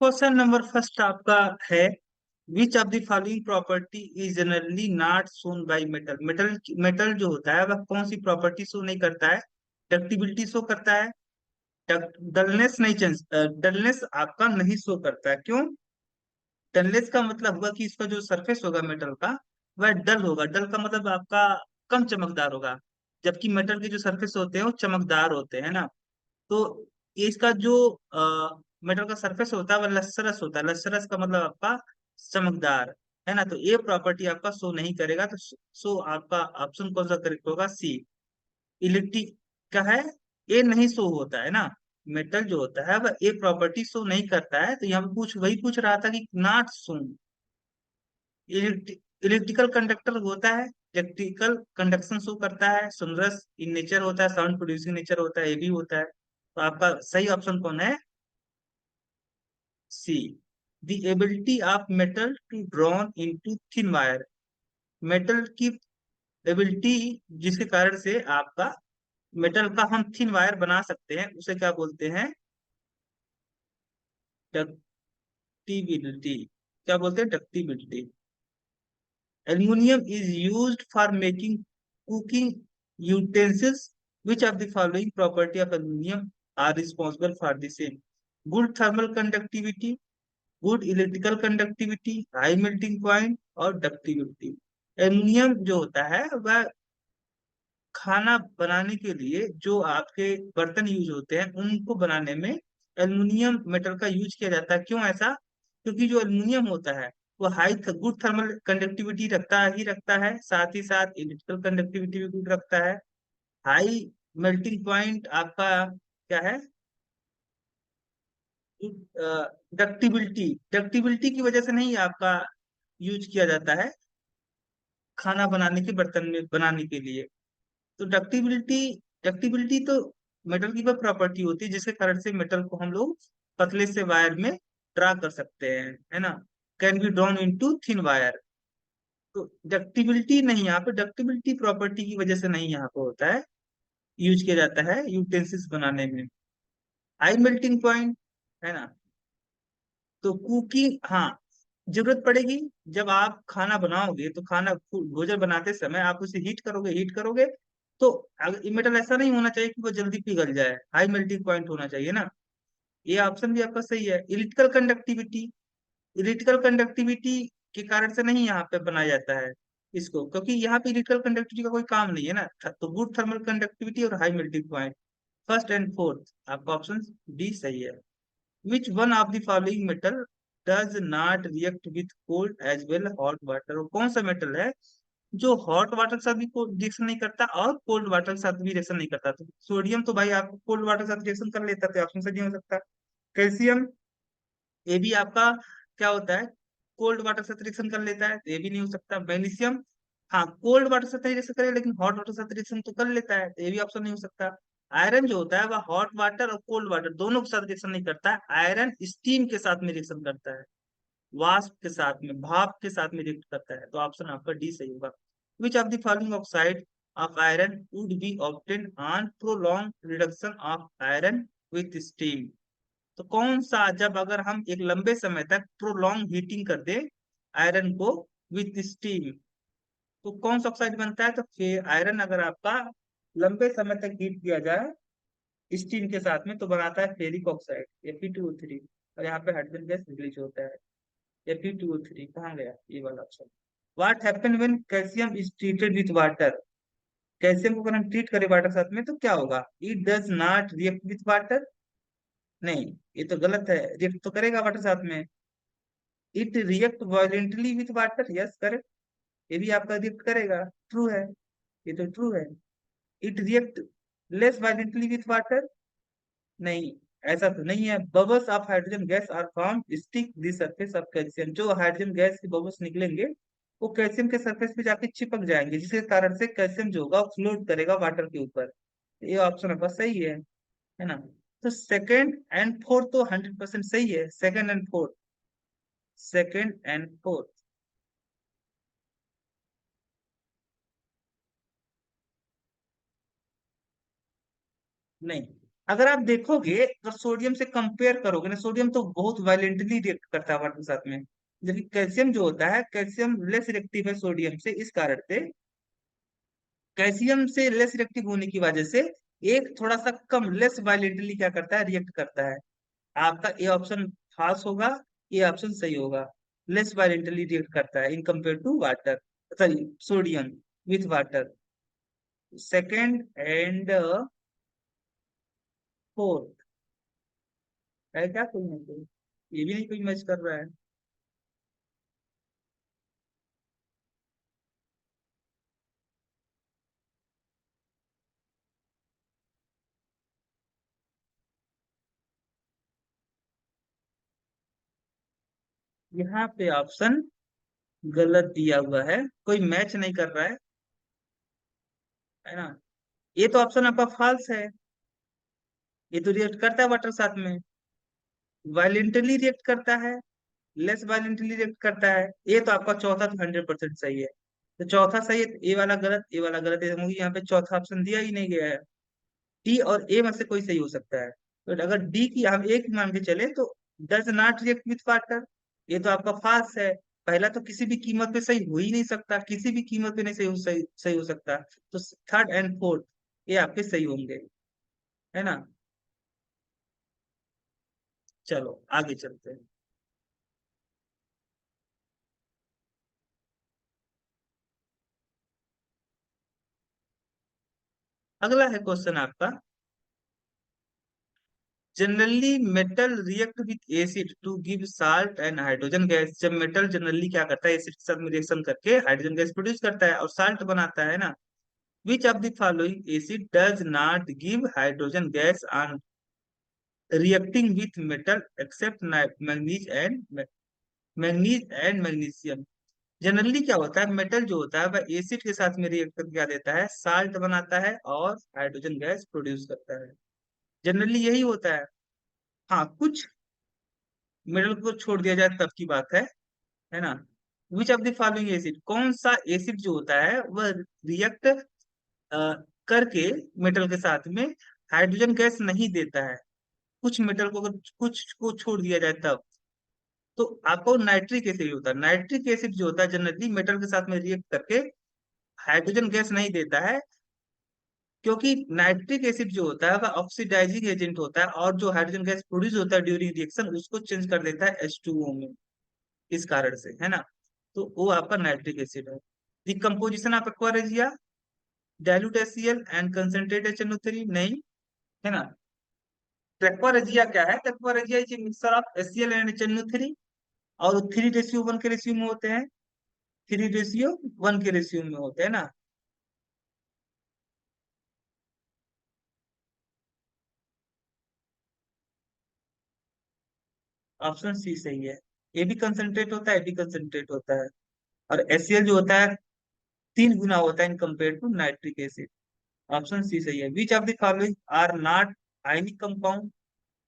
Question number first आपका है, which of the following property is generally not shown by metal. Metal metal जो होता है वह कौन सी प्रॉपर्टी शो नहीं करता है? डक्टिबिलिटी शो करता है, डलनेस नहीं, चेंज डलनेस आपका नहीं शो करता है। क्यों? डलनेस का मतलब होगा कि इसका जो सरफेस होगा मेटल का वह डल होगा। डल का मतलब आपका कम चमकदार होगा, जबकि मेटल के जो सरफेस होते हैं वो चमकदार होते हैं ना। तो ये इसका जो मेटल का सरफेस होता है वह लस्सरस होता है। लस्सरस का मतलब आपका चमकदार, है ना। तो ये प्रॉपर्टी आपका शो नहीं करेगा। तो सो आपका ऑप्शन कौन सा करेक्ट होगा? सी, इलेक्ट्रिक का है। ये नहीं शो होता है ना, मेटल जो होता है वह ये प्रॉपर्टी शो नहीं करता है। तो यहाँ पे वही पूछ रहा था कि नॉट शो। इलेक्ट्रिकल कंडक्टर होता है, इलेक्ट्रिकल कंडक्शन शो करता है, सोनरस इन नेचर होता है, साउंड प्रोड्यूसिंग नेचर होता है, ये भी होता है। तो आपका सही ऑप्शन कौन है? C, the ability of metal to drawn into thin wire. Metal की एबिलिटी जिसके कारण से आपका मेटल का हम थिन वायर बना सकते हैं, उसे क्या बोलते हैं? डक्टिबिलिटी। क्या बोलते हैं? डक्टिबिलिटी। Aluminium is used for making cooking utensils. Which of the following property of aluminium are responsible for the same? Good thermal conductivity, good electrical conductivity, high melting point और ductility। एल्युमिनियम जो होता है वह खाना बनाने के लिए जो आपके बर्तन यूज होते हैं उनको बनाने में एल्युमिनियम मेटल का यूज किया जाता है। क्यों ऐसा? क्योंकि जो एल्युमिनियम होता है वो गुड थर्मल कंडक्टिविटी रखता है, साथ ही साथ इलेक्ट्रिकल कंडक्टिविटी भी गुड रखता है। हाई मेल्टिंग पॉइंट आपका क्या है? डक्टिबिलिटी। डक्टिबिलिटी की वजह से नहीं आपका यूज किया जाता है खाना बनाने के बर्तन में बनाने के लिए। तो डक्टिबिलिटी, डक्टिबिलिटी तो मेटल की वह प्रॉपर्टी होती है जिसके कारण से मेटल को हम लोग पतले से वायर में ड्रा कर सकते हैं, है ना। Can be drawn into thin wire. तो डक्टिबिलिटी नहीं, यहाँ पे डक्टिबिलिटी प्रॉपर्टी की वजह से नहीं यहाँ पे होता है, यूज किया जाता है यूटेंसिल्स बनाने में। हाई मेल्टिंग पॉइंट, है ना। तो कुकिंग, हाँ, जरूरत पड़ेगी जब आप खाना बनाओगे तो खाना भोजन बनाते समय आप उसे हीट करोगे। तो अगर मेटल ऐसा नहीं होना चाहिए कि वो जल्दी पिघल जाए, हाई मेल्टिंग पॉइंट होना चाहिए ना। ये ऑप्शन भी आपका सही है। इलेक्ट्रिकल कंडक्टिविटी, इलेक्ट्रिकल कंडक्टिविटी के कारण से नहीं यहाँ पे बनाया जाता है इसको, क्योंकि यहाँ पे इलेक्ट्रिकल कंडक्टिविटी का कोई काम नहीं है ना। तो गुड थर्मल कंडक्टिविटी और high melting point, first and fourth आपका ऑप्शन डी सही है। Which one of the following metal does not react with cold as well hot water? वो कौन सा मेटल है जो हॉट वाटर के साथ भी रिएक्शन नहीं करता और कोल्ड वाटर के साथ भी रिएक्शन नहीं करता? तो सोडियम तो भाई आपको कोल्ड वाटर के साथ रिएक्शन कर लेता है, तो ऑप्शन सही हो सकता है। कैल्शियम, ये भी आपका क्या होता है? कोल्ड वाटर से रिएक्शन कर लेता है, तो ये भी नहीं हो सकता। मैग्नीशियम, हाँ, कोल्ड वाटर से रिएक्शन करे लेकिन हॉट वाटर से रिएक्शन तो कर लेता है, तो ये भी ऑप्शन नहीं हो सकता। आयरन जो होता है वह हॉट वाटर और कोल्ड वाटर दोनों के साथ रिएक्शन नहीं करता है। आयरन स्टीम के साथ में रिएक्शन करता है, वाष्प के साथ में, भाप के साथ में रिएक्ट करता है। तो ऑप्शन आपका डी सही होगा। विच of the following oxide of iron would be obtain on prolong reduction of iron with steam? तो कौन सा, जब अगर हम एक लंबे समय तक प्रोलॉन्ग हीटिंग कर दे आयरन को विथ स्टीम, तो कौन सा ऑक्साइड बनता है? तो फिर आयरन अगर आपका लंबे समय तक हीट किया जाए स्टीम के साथ में तो बनाता है फेरिक ऑक्साइड Fe2O3। और यहाँ पे हाइड्रोजन गैस रिलीज होता है Fe2O3। कहाँ गया ये वाला option? What happen when calcium is treated with water? Calcium को अगर हम ट्रीट करें वाटर के साथ में तो क्या होगा? It does not react with water. नहीं, ये तो गलत है, रिएक्ट तो करेगा वाटर साथ में। It react violently with water, yes correct, ये भी आपका रिएक्ट करेगा, ट्रू है, ये तो ट्रू है। It react less violently with water, नहीं, ऐसा तो नहीं है। Bubbles of hydrogen gas are form stick the surface of calcium. जो हाइड्रोजन गैस के बबल्स निकलेंगे वो कैल्शियम के सरफेस पे जाके चिपक जाएंगे, जिसके कारण से कैल्शियम जो होगा फ्लोट करेगा वाटर के ऊपर। ये ऑप्शन आपका सही है ना। तो सेकंड एंड फोर्थ तो 100% सही है। Second and fourth, second and fourth, नहीं, अगर आप देखोगे अगर सोडियम से कंपेयर करोगे ना, सोडियम तो बहुत वायलेंटली रिएक्ट करता है वाटर के साथ में, जबकि कैल्शियम जो होता है, कैल्शियम लेस रिएक्टिव है सोडियम से, इस कारण से कैल्शियम से लेस रिएक्टिव होने की वजह से एक थोड़ा सा कम लेस वायलेंटली क्या करता है, रिएक्ट करता है। आपका ए ऑप्शन पास होगा, ये ऑप्शन सही होगा। लेस वायलेंटली रिएक्ट करता है in compare to water, sorry sodium with water. Second and fourth है क्या, कोई नहीं कोई, ये भी नहीं कोई मैच कर रहा है। यहाँ पे ऑप्शन गलत दिया हुआ है, कोई मैच नहीं कर रहा है ना। ये तो ऑप्शन आपका फॉल्स है, ये तो रिएक्ट करता है वाटर साथ में, वायलेंटली रिएक्ट करता है, लेस वायलेंटली रिएक्ट करता है। ये तो आपका चौथा तो 100% सही है। तो चौथा सही है, तो ए वाला गलत, ए वाला गलत है, क्योंकि यहाँ पे चौथा ऑप्शन दिया ही नहीं गया है। डी और ए में से कोई सही हो सकता है, तो अगर डी की हम एक मान के चले तो does not react with water, ये तो आपका फाल्स है। पहला तो किसी भी कीमत पे सही हो ही नहीं सकता, किसी भी कीमत पे नहीं सही हो सकता। तो थर्ड एंड फोर्थ ये आपके सही होंगे, है ना। चलो आगे चलते हैं। अगला है क्वेश्चन आपका, generally metal react with acid to give salt and hydrogen gas. जब मेटल जनरली क्या करता है, एसिड के साथ में रिएक्शन करके हाइड्रोजन गैस प्रोड्यूस करता है और साल्ट बनाता है ना। Which of the following acid does not give hydrogen gas on reacting with metal except manganese and magnesium. Generally क्या होता है, मेटल जो होता है वह एसिड के साथ में रिएक्ट करके क्या देता है, साल्ट बनाता है और हाइड्रोजन गैस प्रोड्यूस करता है। जनरली यही होता है। हाँ, कुछ मेटल को छोड़ दिया जाए तब की बात है ना। Which of the following acid, कौन सा एसिड जो होता है वह रिएक्ट करके मेटल के साथ में हाइड्रोजन गैस नहीं देता है। कुछ मेटल को अगर कुछ को छोड़ दिया जाए तब, तो आपको नाइट्रिक एसिड होता है। नाइट्रिक एसिड जो होता है जनरली मेटल के साथ में रिएक्ट करके हाइड्रोजन गैस नहीं देता है, क्योंकि नाइट्रिक एसिड जो होता है वह ऑक्सीडाइजिंग एजेंट होता है, और जो हाइड्रोजन गैस प्रोड्यूस होता है ड्यूरिंग रिएक्शन उसको चेंज कर देता है H2O में, इस कारण से, है ना। तो वो आपका नाइट्रिक एसिड है। The composition of aqua regia, dilute HCl and concentrate HNO3, नहीं, है ना। एक्वा रेजिया क्या है, aqua regia is mixture of HCl and HNO3, और 3:1 के रेशियो में होते हैं, 3:1 के रेशियो में होते हैं ना। ऑप्शन सी सही है। ए भी कंसंट्रेट होता है, ए भी कंसंट्रेट होता है, और HCl जो होता है 3 गुना होता है in compare to nitric acid. Option C सही है। Which of the following are not ionic compound,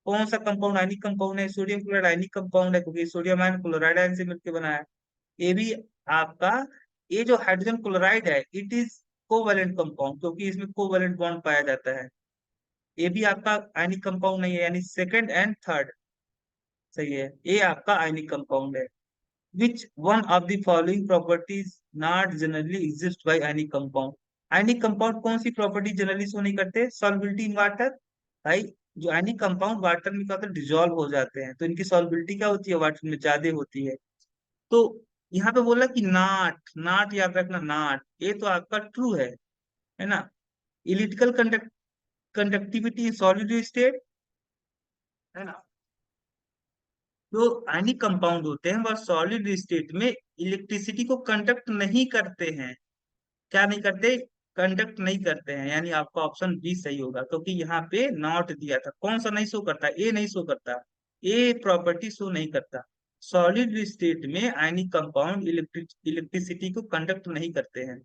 कौन सा कंपाउंड आयनिक कंपाउंड है, सोडियम क्लोराइड आयनिक कंपाउंड है, क्योंकि सोडियम आयन क्लोराइड आयन से मिलकर बना है। ये भी आपका, ये जो हाइड्रोजन क्लोराइड है इट इज कोवैलेंट कंपाउंड, क्योंकि इसमें कोवैलेंट बॉन्ड पाया जाता है। ये भी आपका आयनिक कंपाउंड नहीं है, यानी सेकंड एंड थर्ड सही है, ये आपका आयनिक कंपाउंड है। Which one of the following properties not generally exist by ionic compound, ionic compound कौन सी प्रॉपर्टी जनरली शो नहीं करते, सॉल्युबिलिटी इन वाटर। भाई, जो आयनिक कंपाउंड वाटर में क्या होता है, डिजोल्व हो जाते हैं, तो इनकी सॉल्युबिलिटी क्या होती है, वाटर में ज्यादा होती है। तो यहाँ पे बोला कि नाट, नाट याद रखना, नाट ये तो आपका ट्रू है ना। Elliptical conductivity in solid state, है ना। जो आयनिक कंपाउंड होते हैं वह सॉलिड स्टेट में इलेक्ट्रिसिटी को कंडक्ट नहीं करते हैं। क्या नहीं करते, कंडक्ट नहीं करते हैं, यानी आपका ऑप्शन बी सही होगा, क्योंकि यहाँ पे नॉट दिया था। कौन सा नहीं शो करता, ए नहीं शो करता, ए प्रॉपर्टी शो नहीं करता। सॉलिड स्टेट में आयनिक कंपाउंड इलेक्ट्रिसिटी को कंडक्ट नहीं करते हैं।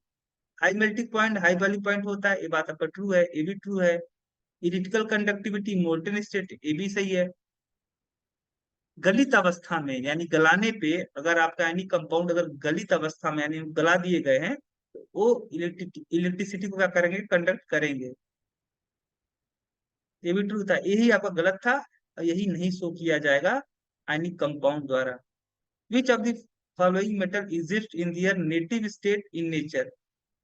High melting point, high boiling point होता है, ये बात आपका ट्रू है, ये भी ट्रू है। इलिप्टिकल कंडक्टिविटी मोल्टन स्टेट, ये भी सही है। गलित अवस्था में यानी गलाने पे, अगर आपका यानी कंपाउंड अगर गलित अवस्था में यानी गला दिए गए हैं, तो वो इलेक्ट्रिसिटी को क्या करेंगे, कंडक्ट करेंगे। ये भी ट्रू था, यही आपका गलत था और यही नहीं शो किया जाएगा आयनिक कंपाउंड द्वारा। Which of the following metal exist in their native state in nature?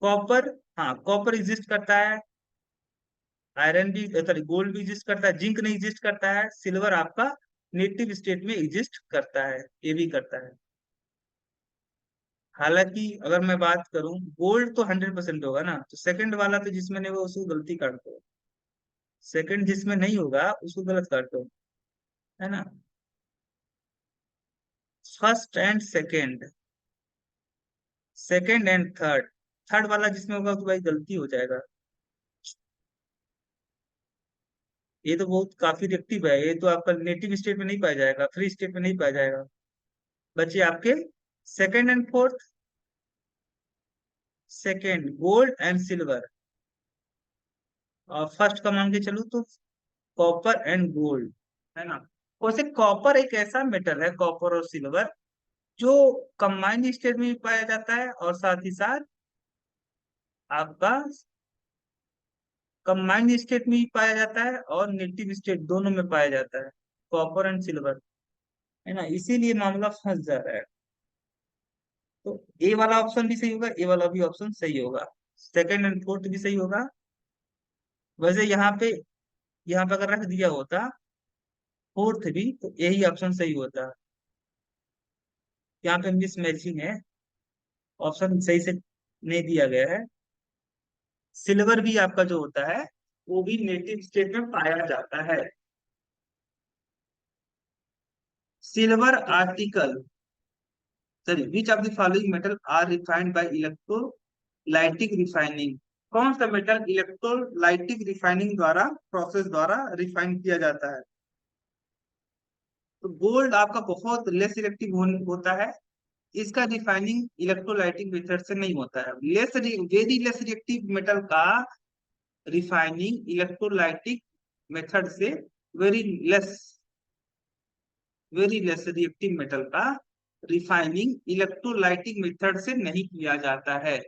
Copper, हाँ कॉपर एग्जिस्ट करता है, आयरन भी सॉरी गोल्ड भी एग्जिस्ट करता है, जिंक नहीं एग्जिस्ट करता है, सिल्वर आपका नेटिव स्टेट में एग्जिस्ट करता है, ये भी करता है। हालांकि अगर मैं बात करूं, गोल्ड तो 100% होगा ना, तो सेकंड वाला तो जिसमें नहीं होगा उसको गलती काट दो, सेकंड जिसमें नहीं होगा उसको गलत काट दो, है ना। First and second, second and third, third वाला जिसमें होगा तो भाई गलती हो जाएगा। ये तो बहुत काफी रिएक्टिव है, ये तो आपका नेटिव स्टेट में नहीं पाया जाएगा, फ्री स्टेट में नहीं पाया जाएगा। बचे आपके second and fourth, second gold and silver, और फर्स्ट का मान के चलो तो कॉपर एंड गोल्ड, है ना। वैसे कॉपर एक ऐसा मेटल है, कॉपर और सिल्वर, जो कंबाइंड स्टेट में भी पाया जाता है और साथ ही साथ आपका कंबाइंड स्टेट में भी पाया जाता है और नेटिव स्टेट दोनों में पाया जाता है, कॉपर एंड सिल्वर, है ना, इसीलिए मामला फंस जा रहा है। तो ए वाला ऑप्शन भी सही होगा, ए वाला भी ऑप्शन सही होगा, सेकंड एंड फोर्थ भी सही होगा। वैसे यहाँ पे अगर रख दिया होता फोर्थ भी तो यही ऑप्शन सही होता। यहाँ पे मिस मैचिंग है, ऑप्शन सही से नहीं दिया गया है। सिल्वर भी आपका जो होता है वो भी नेटिव स्टेट में पाया जाता है। Silver article, sorry, which of the following metal are refined by electrolytic refining? कौन सा मेटल इलेक्ट्रोलाइटिक रिफाइनिंग द्वारा प्रोसेस द्वारा रिफाइन किया जाता है? तो गोल्ड आपका बहुत लेस इलेक्टिव होता है, इसका रिफाइनिंग इलेक्ट्रोलाइटिक मेथड से नहीं होता है। वेरी लेस रिएक्टिव मेटल का रिफाइनिंग इलेक्ट्रोलाइटिक मेथड से, very less very less reactive metal का रिफाइनिंग इलेक्ट्रोलाइटिक मेथड से नहीं किया जाता है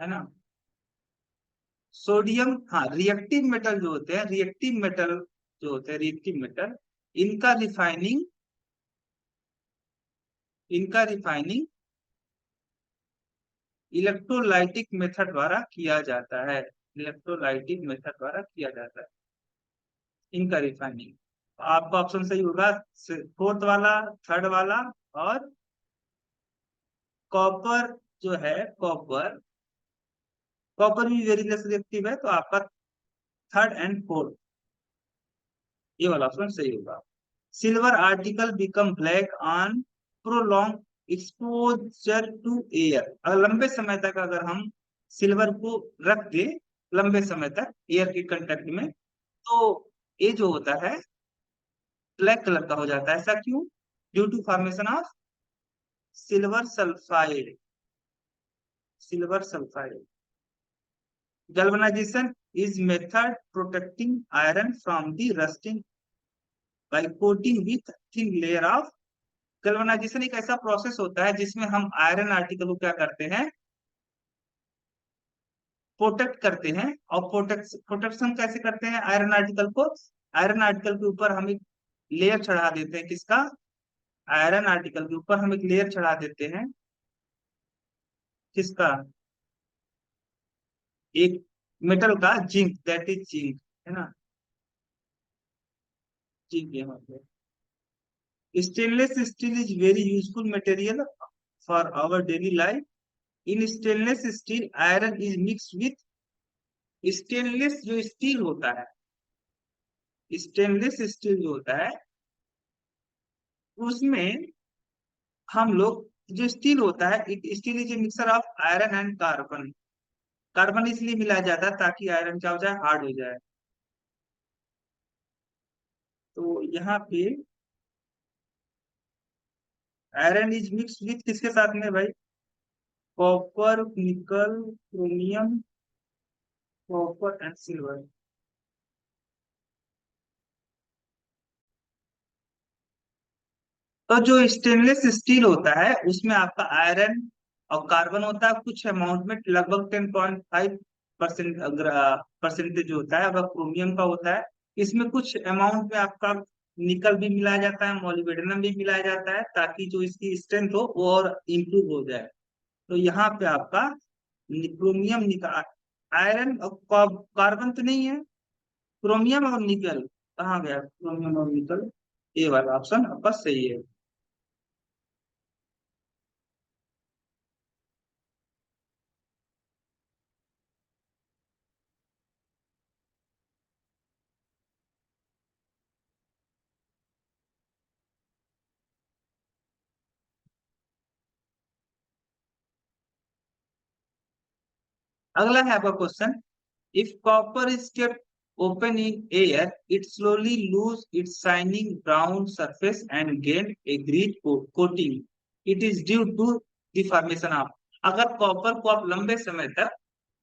ना। सोडियम, हाँ रिएक्टिव मेटल जो होते हैं, रिएक्टिव मेटल, इनका रिफाइनिंग इनका रिफाइनिंग इलेक्ट्रोलाइटिक मेथड द्वारा किया जाता है, इलेक्ट्रोलाइटिक मेथड द्वारा किया जाता है इनका रिफाइनिंग। आपका ऑप्शन सही होगा, फोर्थ वाला, थर्ड वाला, और कॉपर जो है, कॉपर कॉपर भी वेरी लेस रिएक्टिव है, तो आपका थर्ड एंड फोर्थ ये वाला ऑप्शन सही होगा। Silver article become black on prolong exposure to air, अगर लंबे समय तक अगर हम सिल्वर को रख दे लंबे समय तक एयर के कांटेक्ट में, तो ये जो होता है ब्लैक कलर का हो जाता है। ऐसा क्यों? Due to formation of silver sulphide, silver sulphide. galvanization is method protecting iron from the rusting by coating with thin layer of, galvanisation एक ऐसा प्रोसेस होता है जिसमें हम आयरन आर्टिकल को क्या करते हैं, प्रोटेक्ट करते हैं। और प्रोटेक्शन कैसे करते हैं आयरन आर्टिकल को? आयरन आर्टिकल के ऊपर हम एक लेयर चढ़ा देते हैं, किसका? आयरन आर्टिकल के ऊपर हम एक लेयर चढ़ा देते हैं, किसका? एक मेटल का, जिंक, दैट इज जिंक, है ना, जिंक यहाँ पे। Stainless steel is very useful material for our daily life. In stainless steel iron is mix with, stainless जो स्टील होता है, स्टेनलेस स्टील जो होता है उसमें हम लोग, जो स्टील होता है, steel is a mixture of iron and carbon. Carbon इसलिए मिलाया जाता है ताकि आयरन क्या हो जाए, हार्ड हो जाए। तो यहाँ पे आयरन इज मिक्स विथ किसके साथ में भाई? कॉपर, निकल, क्रोमियम, कॉपर एंड सिल्वर। तो जो स्टेनलेस स्टील होता है उसमें आपका आयरन और कार्बन होता है कुछ अमाउंट में, लगभग 10.5% परसेंटेज होता है, वह क्रोमियम का होता है। इसमें कुछ अमाउंट में आपका निकल भी मिलाया जाता है, मोलिब्डेनम भी मिलाया जाता है, ताकि जो इसकी स्ट्रेंथ हो वो और इम्प्रूव हो जाए। तो यहाँ पे आपका क्रोमियम निकल, आयरन और कार्बन तो नहीं है, क्रोमियम और निकल। कहाँ गया क्रोमियम और निकल? ये वाला ऑप्शन आपका सही है। अगला है आपका question, if copper is kept open in air, it slowly lose its shining brown surface and gain a green coating. It is due to the formation of, अगर कॉपर को आप लंबे समय तक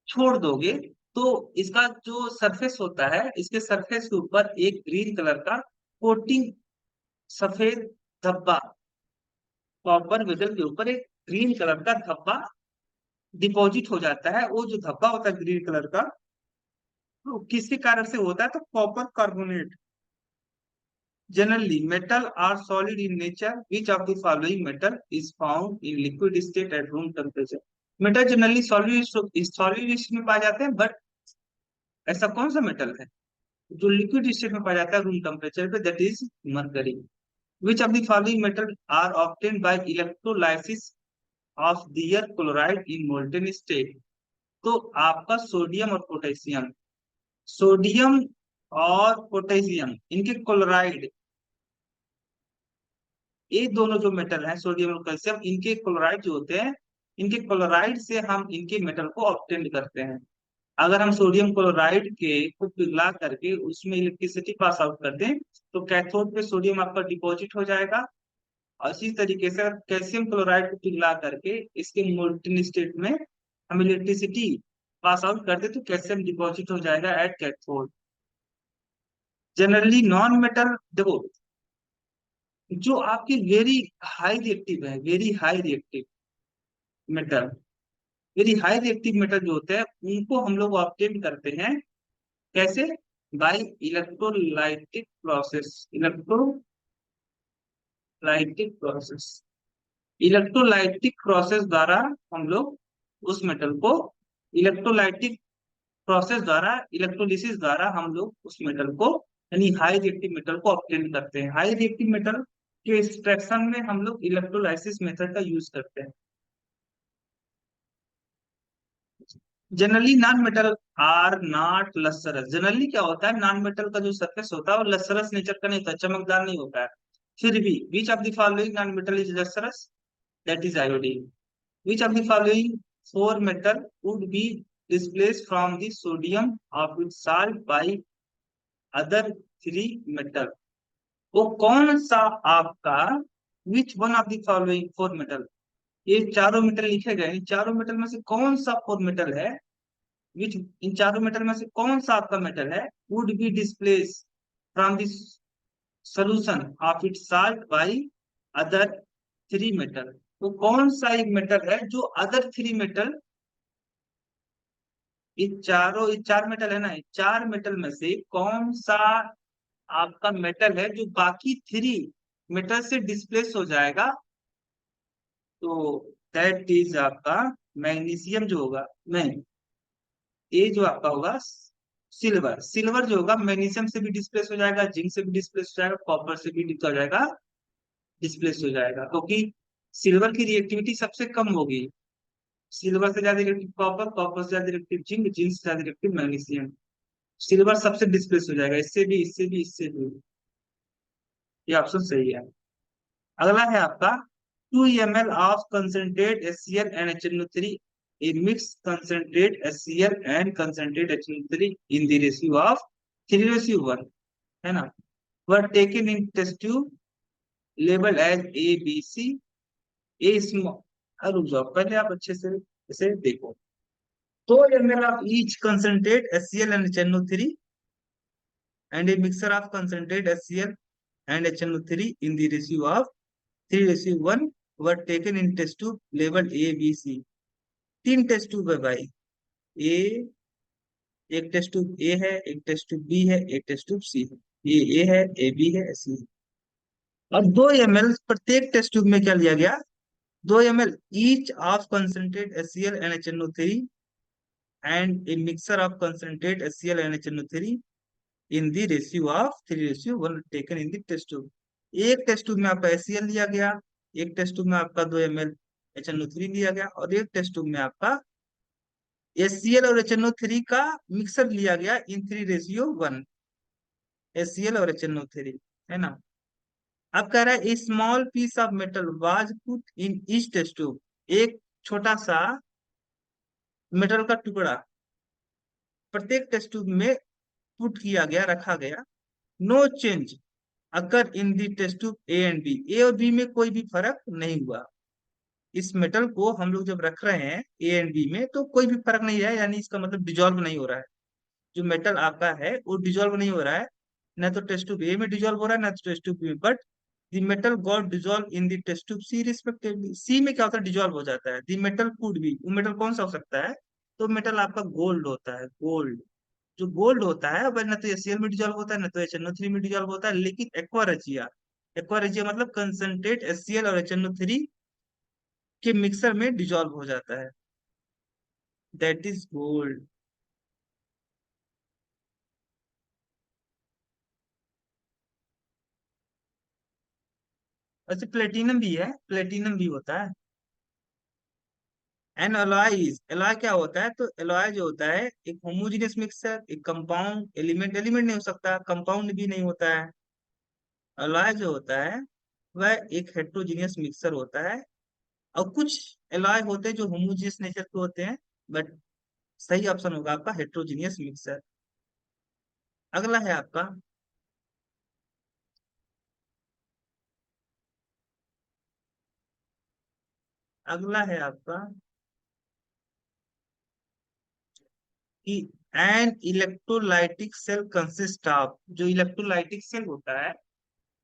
छोड़ दोगे तो इसका जो सरफेस होता है, इसके सरफेस के ऊपर एक ग्रीन कलर का कोटिंग, सफेद धब्बा, कॉपर वेसल के ऊपर एक ग्रीन कलर का धब्बा डिपॉजिट हो जाता है। वो जो धब्बा होता है ग्रीन कलर का, तो किसके कारण से होता है? तो copper carbonate. Generally, metal are solid in nature. Which of the following metal is found in liquid state at room temperature? Metal generally solid में पाए जाते हैं, बट ऐसा कौन सा मेटल है जो लिक्विड स्टेट में पाया जाता है रूम टेम्परेचर पे? That is mercury. Which of the following metal are obtained by electrolysis of their chloride in molten state? तो आपका सोडियम और पोटेशियम, सोडियम और पोटेशियम इनके क्लोराइड, ये दोनों जो मेटल हैं सोडियम और कैल्शियम, इनके क्लोराइड जो होते हैं, इनके क्लोराइड से हम इनके मेटल को ऑब्टेन करते हैं। अगर हम सोडियम क्लोराइड के को पिघला करके उसमें इलेक्ट्रिसिटी पास आउट कर दें तो कैथोड पे सोडियम आपका डिपॉजिट हो जाएगा। और इसी तरीके से अगर कैल्शियम क्लोराइड को पिघला करके इसके मोल्टेन स्टेट में हम इलेक्ट्रिसिटी पास आउट कर दे तो कैल्शियम डिपॉजिट हो जाएगा at cathode. Generally non metal देखो, जो आपकी वेरी हाई रिएक्टिव है, very high reactive metal, very high reactive metal जो होते हैं उनको हम लोग ऑब्टेन करते हैं कैसे? By electrolytic process. Electrolytic process, electrolytic process द्वारा हम लोग उस मेटल को, इलेक्ट्रोलाइटिक प्रोसेस द्वारा, इलेक्ट्रोलिसिस द्वारा हम लोग उस मेटल को, यानी हाई रिएक्टिव मेटल को ऑब्टेन करते हैं। हाई रिएक्टिव मेटल के एक्सट्रैक्शन में हम लोग इलेक्ट्रोलाइसिस मेथड का यूज करते हैं। Generally non metal are not lustrous. Generally क्या होता है, नॉन मेटल का जो सरफेस होता है वो लसरस नेचर का नहीं होता, चमकदार नहीं होता है। फिर भी which of the following non metal is lustrous? That is iodine. Which of the following four metal would be displaced from the sodium of its salt by other three metal? वो कौन सा आपका, विच one of the following four metal, ये चारों metal लिखे गए, इन चारों metal में से कौन सा फोर मेटल है, विच, इन चारों मेटल में से कौन सा आपका मेटल है would be displace from this solution of it salt by other three metal? तो कौन सा एक मेटल है जो अदर थ्री मेटल, ये चार मेटल है ना, ये चार मेटल में से कौन सा आपका मेटल है जो बाकी थ्री मेटल से डिस्प्लेस हो जाएगा? तो दैट इज आपका मैग्नीशियम जो होगा, मैं, ये जो आपका होगा सिल्वर। सिल्वर जो होगा मैग्नीशियम से भी डिस्प्लेस हो जाएगा, जिंक से भी डिस्प्लेस हो जाएगा, कॉपर से भी हो जाएगा, डिस्प्लेस हो जाएगा, क्योंकि सिल्वर की रिएक्टिविटी सबसे कम होगी। सिल्वर से ज्यादा रिएक्टिव कॉपर, कॉपर से ज्यादा रिएक्टिव जिंक, जिंक से ज्यादा रिएक्टिव मैग्नीशियम। सिल्वर सबसे डिस्प्लेस हो जाएगा, इससे भी, इससे भी, इससे भी। ये ऑप्शन सही है। अगला है आपका 2 ml of concentrate HCl and HNO3, a mixed concentrate HCl and concentrate HNO3 in the ratio of 3:1, है ना, were taken in test tube labeled as A, B, C, A small। रुक जाओ, पहले आप अच्छे से इसे देखो। 2 ml of each concentrate HCl and HNO3 and a mixture of concentrate HCl and HNO3 in the ratio of 3:1 were taken in test tube labeled A, B, C। तीन test tube है भाई, ए, एक टेस्ट ट्यूब ए है, एक test tube B है, एक test tube सी है। ये ए है, ए बी है, सी है। और 2 ml प्रत्येक टेस्ट ट्यूब में क्या लिया गया? 2 ml each of concentrate HCl NaCO3 and a mixer of concentrate HCl NaCO3 in the ratio of 3:1 taken in the test tube. एक टेस्ट ट्यूब में आपका HCl लिया गया, एक टेस्ट ट्यूब में आपका 2 ml HNO3 लिया गया, और एक टेस्ट ट्यूब में आपका HCl और HNO3 का मिक्सर लिया गया इन 3:1। HCl और HNO3, है ना। अब कह रहा है small piece of metal was put in each test tube. एक छोटा सा मेटल का टुकड़ा प्रत्येक टेस्ट ट्यूब में पुट किया गया, रखा गया। No change occur in the test tube a and b. A और बी में कोई भी फर्क नहीं हुआ। इस मेटल को हम लोग जब रख रहे हैं ए एंड बी में तो कोई भी फर्क नहीं है, यानी इसका मतलब डिजोल्व नहीं हो रहा है। जो मेटल आपका है वो डिजोल्व नहीं हो रहा है, ना तो टेस्ट ट्यूब ए में डिजोल्व हो रहा है, ना तो टेस्ट ट्यूब बी में। But the metal got dissolve in the test tube c respectively. C में क्या होता है? डिजोल्व हो जाता है। द मेटल कुड बी, वो मेटल कौन सा हो सकता है? तो मेटल आपका गोल्ड होता है, गोल्ड। जो गोल्ड होता है वह न तो HCl में डिजोल्व होता है, न तो HNO3 में डिजोल्व होता है, लेकिन एक्वा रेजिया मतलब कंसंट्रेट HCl और HNO3 के मिक्सर में डिजोल्व हो जाता है। That is gold. वैसे प्लेटिनम भी है, प्लेटिनम भी होता है। एन एलॉयज, एलॉय क्या होता है? तो एलॉय जो होता है एक होमोजेनियस मिक्सर, एक कंपाउंड एलिमेंट, एलिमेंट नहीं हो सकता, कंपाउंड भी नहीं होता है। एलॉय जो होता है वह एक हेट्रोजीनियस मिक्सर होता है। और कुछ एलॉय होते हैं जो होमोजेनियस नेचर के होते हैं, बट सही ऑप्शन होगा आपका हेट्रोजीनियस मिक्सर। अगला है आपका, अगला है आपका कि an electrolytic cell consist of. जो इलेक्ट्रोलाइटिक सेल होता है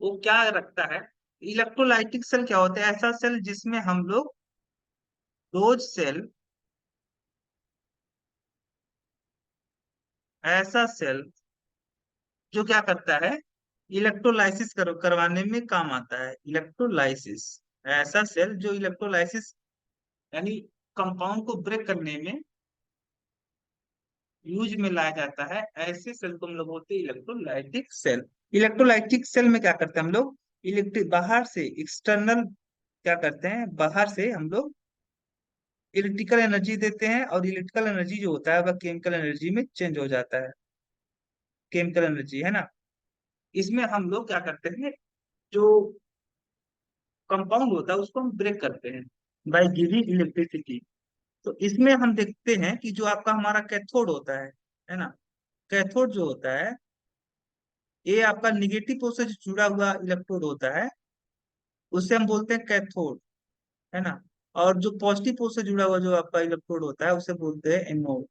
वो क्या रखता है? इलेक्ट्रोलाइटिक सेल क्या होता है? ऐसा सेल जिसमें हम लोग रोज सेल, ऐसा सेल जो क्या करता है? इलेक्ट्रोलाइसिस करवाने में काम आता है, इलेक्ट्रोलाइसिस। ऐसा सेल जो इलेक्ट्रोलाइसिस यानी कंपाउंड को ब्रेक करने में यूज में लाया जाता है, ऐसे सेल को हम लोग बोलते हैं इलेक्ट्रोलाइटिक सेल। इलेक्ट्रोलाइटिक सेल में क्या करते हैं हम लोग? इलेक्ट्रिक बाहर से एक्सटर्नल क्या करते हैं? बाहर से हम लोग इलेक्ट्रिकल एनर्जी देते हैं, और इलेक्ट्रिकल एनर्जी जो होता है वह केमिकल एनर्जी में चेंज हो जाता है। केमिकल एनर्जी, है ना। इसमें हम लोग क्या करते हैं? जो कंपाउंड होता है उसको हम ब्रेक करते हैं बाय गिविंग इलेक्ट्रिसिटी। तो इसमें हम देखते हैं कि जो आपका हमारा कैथोड होता है ना। कैथोड जो होता है ये आपका निगेटिव पोल से जो जुड़ा हुआ इलेक्ट्रोड होता है उससे हम बोलते हैं कैथोड, है ना। और जो पॉजिटिव पोल से जुड़ा हुआ जो आपका इलेक्ट्रोड होता है उसे बोलते हैं एनोड।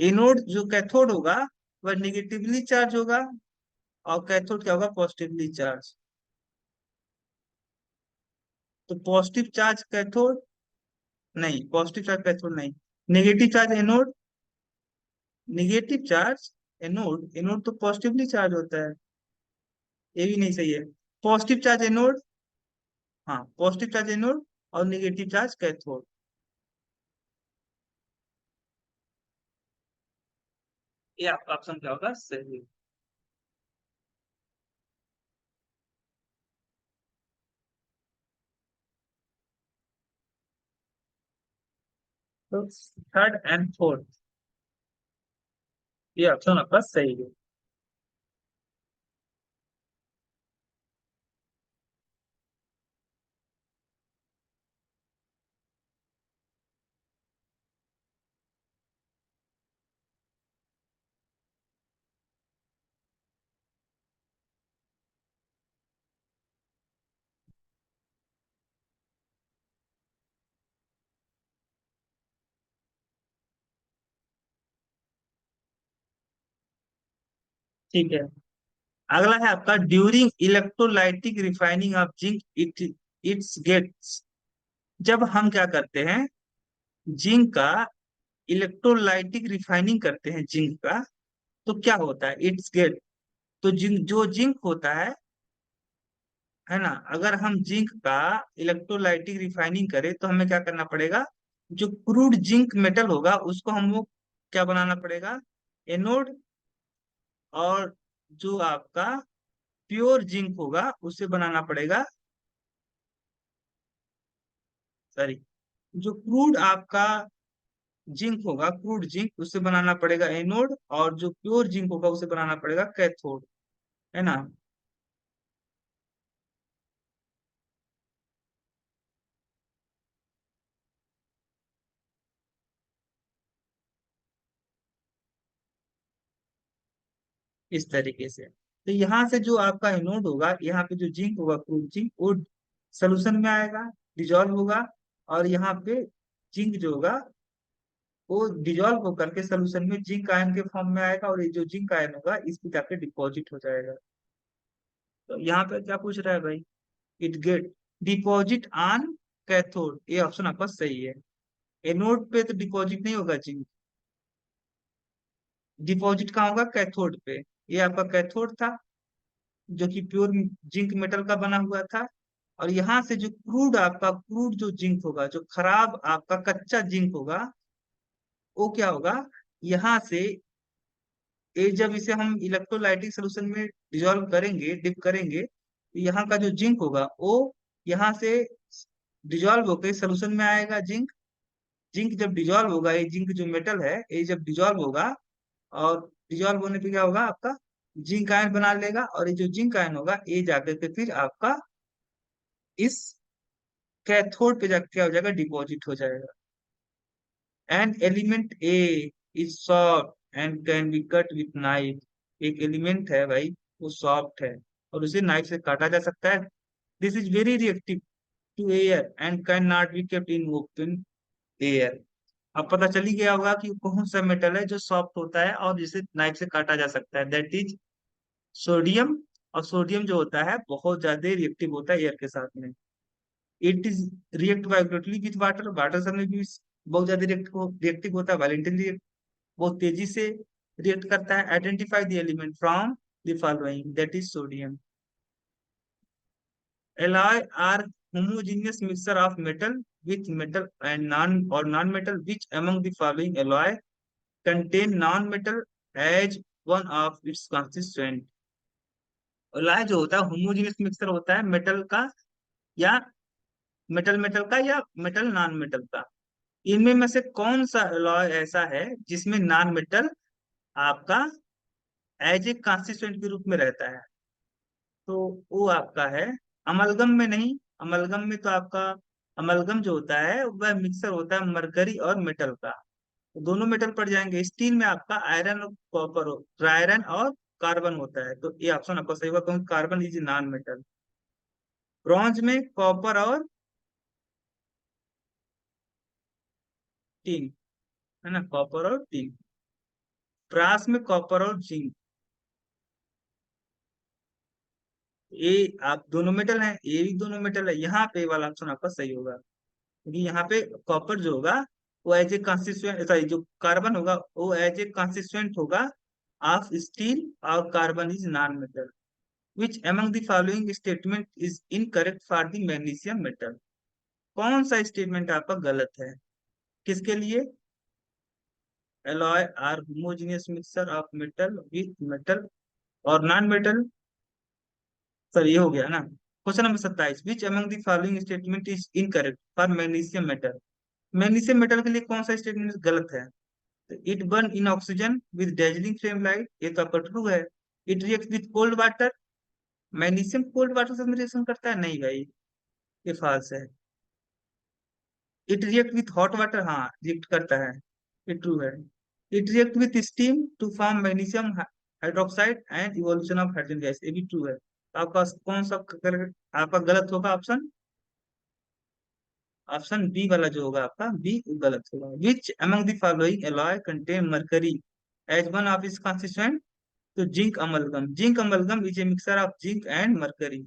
एनोड जो कैथोड होगा वह निगेटिवली चार्ज होगा, और कैथोड क्या होगा? Positively charge. तो पॉजिटिव चार्ज कैथोड, नहीं पॉजिटिव चार्ज कैथोड नहीं, negative charge anode. Negative charge anode, anode तो पॉजिटिवली चार्ज होता है, ये भी नहीं सही है। पॉजिटिव चार्ज एनोड, हाँ पॉजिटिव चार्ज एनोड, और नेगेटिव चार्ज कैथोड। ये आपका ऑप्शन क्या होगा? सही। तो थर्ड एंड फोर्थ, ये ऑप्शन आपका सही है। ठीक है। अगला है आपका during electrolytic refining of zinc it it's gets. जब हम क्या करते हैं जिंक का इलेक्ट्रोलाइटिक रिफाइनिंग करते हैं जिंक का, तो क्या होता है, इट्स गेट। तो जिंक, जो जिंक होता है ना, अगर हम जिंक का इलेक्ट्रोलाइटिक रिफाइनिंग करें तो हमें क्या करना पड़ेगा, जो क्रूड जिंक मेटल होगा उसको हमको क्या बनाना पड़ेगा, एनोड। और जो आपका प्योर जिंक होगा उसे बनाना पड़ेगा, सॉरी, जो क्रूड आपका जिंक होगा, क्रूड जिंक, उसे बनाना पड़ेगा एनोड, और जो प्योर जिंक होगा उसे बनाना पड़ेगा कैथोड, है ना। इस तरीके से, तो यहाँ से जो आपका एनोड होगा, यहाँ पे जो जिंक होगा, क्रूड जिंक, वो सोल्यूशन में आएगा, डिजॉल्व होगा। और यहाँ पे जिंक जो होगा वो डिजॉल्व होकर के सोल्यूशन में जिंक आयन के फॉर्म में आएगा, और ये जो जिंक आयन होगा इस पे जाके डिपॉजिट हो जाएगा। तो यहाँ पे क्या पूछ रहा है भाई, it get deposit on cathode, ये ऑप्शन आपका सही है। एनोड पे तो डिपॉजिट नहीं होगा जिंक, डिपॉजिट कहाँ होगा, कैथोड पे। ये आपका कैथोड था, जो कि प्योर जिंक मेटल का बना हुआ था। और यहाँ से जो क्रूड, आपका क्रूड जो जिंक होगा, जो खराब आपका कच्चा जिंक होगा, वो क्या होगा, यहाँ से, ये जब इसे हम इलेक्ट्रोलाइटिक सोल्यूशन में डिजोल्व करेंगे, डिप करेंगे, तो यहाँ का जो जिंक होगा वो यहाँ से डिजोल्व होकर सोल्यूशन में आएगा जिंक। जिंक जब डिजोल्व होगा, ये जिंक जो मेटल है ये जब डिजोल्व होगा, और डिजोल्व होने पे क्या होगा, आपका जिंक आयन बना लेगा, और ये जो जिंक आयन होगा ये जाकर के फिर आपका इस कैथोड पे जाके क्या हो जाएगा, डिपॉजिट हो जाएगा। And element A is soft and can be cut with knife. एक एलिमेंट है भाई, वो सॉफ्ट है और उसे नाइफ से काटा जा सकता है। This is very reactive to air and can not be kept in open air. अब पता चल ही गया होगा कि कौन सा मेटल है जो सॉफ्ट होता है और जिसे नाइफ से काटा जा सकता है, दैट इज सोडियम। और सोडियम जो होता है बहुत ज्यादा रिएक्टिव होता है एयर के साथ में। It is react vibrantly with water, water से में भी बहुत ज्यादा रिएक्टिव होता है, वायलेंटली बहुत तेजी से रिएक्ट करता है। Identify the element from the following, that is sodium. Alloy are homogeneous mixture of metal with metal and non-metal, which among the following alloy contain non-metal as one of its constituent। alloy जो होता है homogeneous mixture होता है metal का, या metal metal का, या metal non metal का। इनमें में से कौन सा alloy ऐसा है जिसमें नॉन मेटल आपका एज ए कंस्टिट्यूएंट के रूप में रहता है, तो वो आपका है अमलगम में नहीं। अमलगम में तो आपका, अमलगम जो होता है वह मिक्सर होता है मरकरी और मेटल का, तो दोनों मेटल पड़ जाएंगे। स्टील में आपका आयरन और कॉपर, आयरन और कार्बन होता है, तो ये ऑप्शन आपका सही होगा क्योंकि carbon is non metal. Bronze में कॉपर और टिन, है ना, कॉपर और टिन। ब्रास में कॉपर और जिंक। ये आप दोनों मेटल हैं, ये भी दोनों मेटल है, यहाँ पे वाला ऑप्शन आपका सही होगा, क्योंकि यहाँ पे कॉपर जो होगा वो एज ए कंस्टिट्यूएंट, सॉरी, जो कार्बन होगा वो एज ए कंस्टिट्यूएंट होगा ऑफ स्टील, और carbon is non metal. Which among the following statement is incorrect for the magnesium metal। कौन सा स्टेटमेंट आपका गलत है, किसके लिए, alloy are homogeneous mixture of metal with metal और नॉन मेटल। सर ये हो गया ना। Question number 27, which among the following statement is incorrect for magnesium metal। Magnesium metal के लिए कौन सा स्टेटमेंट गलत है, it burn in oxygen with dazzling flame light, ये तो आपका ट्रू है। It react with cold water, magnesium cold water से रिएक्शन करता है, नहीं भाई, ये फॉल्स है। It react with hot water, हाँ रिएक्ट करता है, ये ट्रू है। It react with steam to form magnesium hydroxide and evolution of hydrogen gas, ये भी ट्रू है। तो आपका कौन सा आपका गलत होगा ऑप्शन, ऑप्शन बी वाला जो होगा आपका बी गलत होगा। Which among the following alloy contain mercury as one of its constituent. तो zinc amalgam, zinc amalgam is a mixture of zinc and mercury.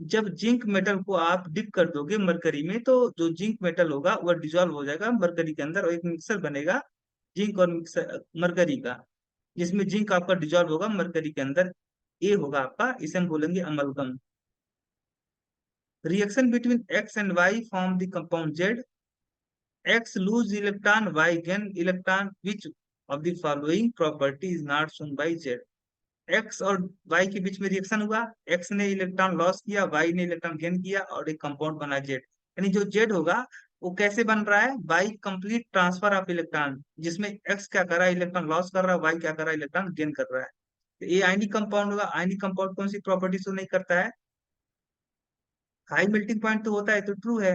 जब जिंक मेटल को आप डिप कर दोगे मरकरी में, तो जो जिंक मेटल होगा वह डिजोल्व हो जाएगा मरकरी के अंदर और एक मिक्सर बनेगा, जिंक और मरकरी का, जिसमें जिंक आपका डिजॉल्व होगा मरकरी के अंदर, ये होगा आपका, इसे हम बोलेंगे amalgam. Reaction between X and Y form the compound Z. X lose electron, Y gain electron, which of the following property is not shown by Z. X और वाई के बीच में रिएक्शन हुआ, एक्स ने इलेक्ट्रॉन लॉस किया, Y ने electron gain किया, और एक कंपाउंड बना जेड। यानी जो जेड होगा वो कैसे बन रहा है, by complete transfer of electron, जिसमें एक्स क्या कर रहा है, इलेक्ट्रॉन लॉस कर रहा है, वाई क्या कर रहा है, इलेक्ट्रॉन गेन कर रहा है। तो ये आयनिक कंपाउंड होगा। आयनिक कंपाउंड कौन सी प्रॉपर्टी शो नहीं करता है, हाई मेल्टिंग पॉइंट तो होता है, तो ट्रू है।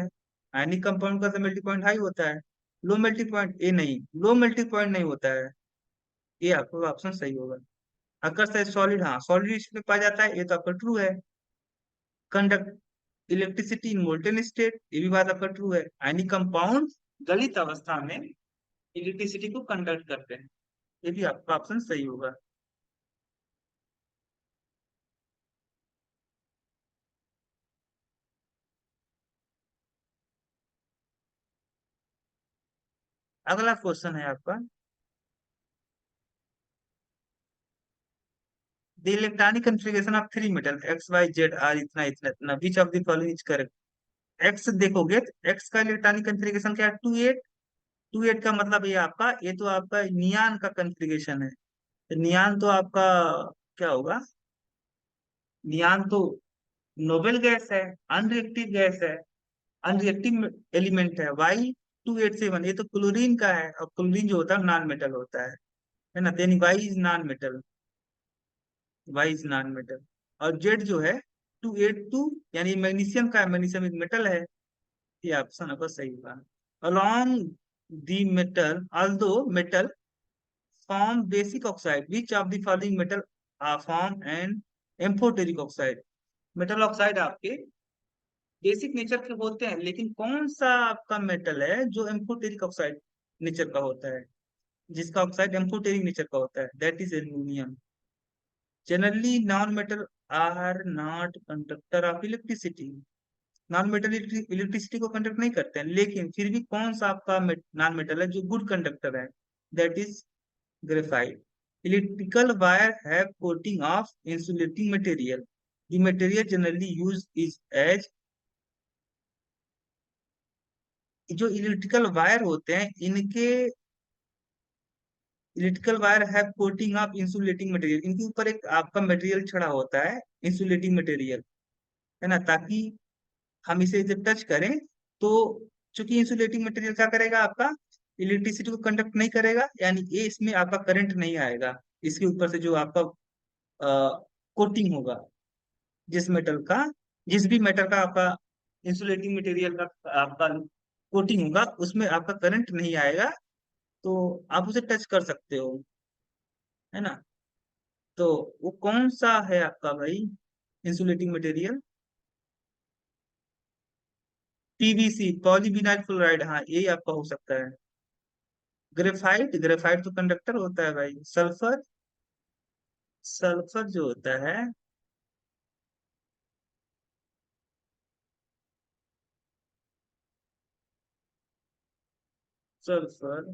आयनिक कंपाउंड का तो मेल्टिंग पॉइंट हाई होता है। लो मेल्टिंग पॉइंट, ए नहीं, लो मेल्टिंग पॉइंट नहीं होता है। ये आपका ऑप्शन सही होगा। अगर से सॉलिड, हाँ सॉलिड इसमें पाया जाता है, ये तो आपका ट्रू है। Conduct electricity in molten state, ये भी बात आपका ट्रू है। यानी कंपाउंड गलित अवस्था में इलेक्ट्रिसिटी को कंडक्ट करते हैं, ये भी आपका ऑप्शन सही होगा। अगला क्वेश्चन है आपका, the electronic configuration of three metal X Y Z are इतना इतना इतना, which of the following is correct. X देखोगे तो एक्स का इलेक्ट्रॉनिक कॉन्फ़िगरेशन क्या है, 2 8। 2 8 का मतलब ये आपका, ये तो आपका नियान का कॉन्फ़िगरेशन है। तो नियान तो आपका क्या होगा, नियान तो नोबेल गैस है, अनरिएक्टिव गैस है, अनरिएक्टिव एलिमेंट है। Y287 ये तो क्लोरीन का है, और क्लोरीन जो होता है नॉन मेटल होता है ना। Then Y is non metal, Y is non metal. और जेड जो है 282, यानी मैग्नीशियम का है, मैग्नीशियम एक मेटल है। ये ऑप्शन आपका सही होगा। along the metal, although metal form basic oxide, which of the following metal are form and amphoteric oxide। Metal oxide आपके बेसिक नेचर के होते हैं, लेकिन कौन सा आपका मेटल है जो एम्फोटेरिक ऑक्साइड नेचर का होता है, जिसका ऑक्साइड एम्फोटेरिक नेचर का होता है, that is aluminium. Generally non metal are not conductor of electricity. Non metal electricity को कंडक्ट नहीं करते हैं, लेकिन फिर भी कौन सा आपका नॉन मेटल है जो गुड कंडक्टर है, that is graphite. Electrical wire have coating of insulating material. The material generally use is as, जो इलेक्ट्रिकल वायर होते हैं इनके, electrical wire have coating of insulating material, इनके ऊपर एक आपका मटेरियल छड़ा होता है, इंसुलेटिंग मटेरियल, है ना, ताकि हम इसे जब टच करें तो, चूंकि इंसुलेटिंग मटेरियल क्या करेगा आपका, इलेक्ट्रिसिटी को कंडक्ट नहीं करेगा, यानी ये इसमें आपका करंट नहीं आएगा। इसके ऊपर से जो आपका कोटिंग होगा, जिस मेटल का, जिस भी मेटल का आपका इंसुलेटिंग मटेरियल का आपका कोटिंग होगा, उसमें आपका करंट नहीं आएगा, तो आप उसे टच कर सकते हो, है ना। तो वो कौन सा है आपका भाई insulating material, PVC polyvinyl chloride, हाँ यही आपका हो सकता है। ग्रेफाइट, ग्रेफाइट तो कंडक्टर होता है भाई। सल्फर, सल्फर जो होता है, सल्फर